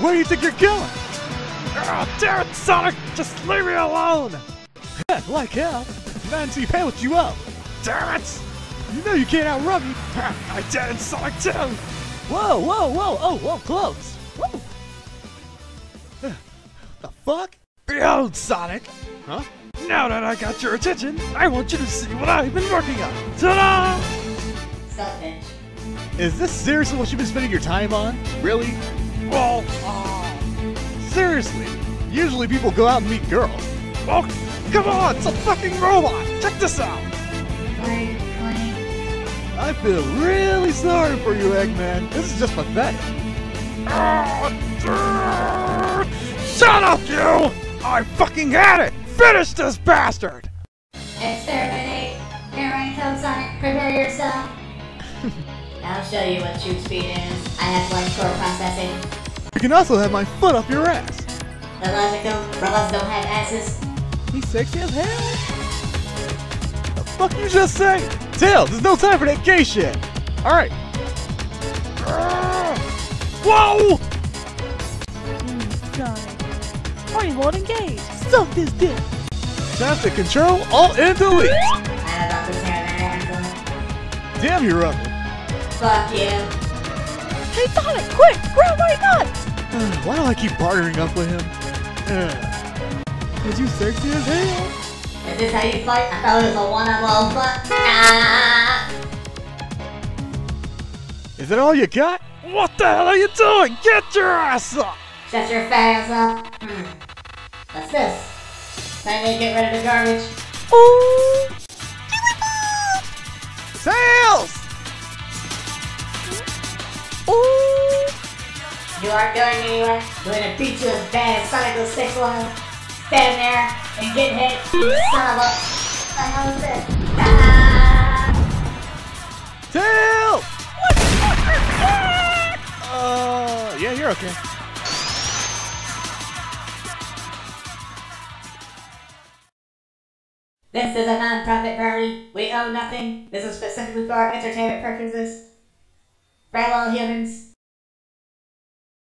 Where do you think you're going? Oh, damn it, Sonic! Just leave me alone! Like hell, Nancy paled you up. Damn it! You know you can't outrun me. I did in Sonic 2! Whoa, whoa, whoa! Oh, whoa, close! Woo. The fuck? Behold, Sonic! Huh? Now that I got your attention, I want you to see what I've been working on. Ta-da! Sup, bitch? Is this seriously what you've been spending your time on? Really? Well, seriously. Usually people go out and meet girls. Oh, come on! It's a fucking robot! Check this out! Wait. I feel really sorry for you, Eggman. This is just pathetic. Shut up, you! I fucking had it! Finish this bastard! Exterminate! Here I come, Sonic. Prepare yourself. I'll show you what troop speed is. I have light core processing. You can also have my foot up your ass. The logical robots don't have asses. He's sexy as hell. The fuck you just say? Tails, there's no time for that gay shit. Alright. Whoa! Sonic, are you more engaged? Suck this dick. Time to control, alt, and delete. I don't know this hair that Damn, you're ugly. Fuck you. Hey Sonic, quick, grab my nuts! Why do I keep partnering up with him? Cause you sexy as hell. Is this how you fight? I thought it was a one-on-one fight. Ah! Is that all you got? What the hell are you doing? Get your ass up! Shut your fat ass up. What's this? Time to get rid of the garbage. Ooh! Tails! Ooh! You aren't going anywhere. I'm gonna beat you as bad as Sonic the 6 was. Stand there and get hit. Son of a... What the hell is this? Ah! Tails! Yeah, you're okay. This is a non-profit parody. We own nothing. This is specifically for our entertainment purposes. Farewell, humans.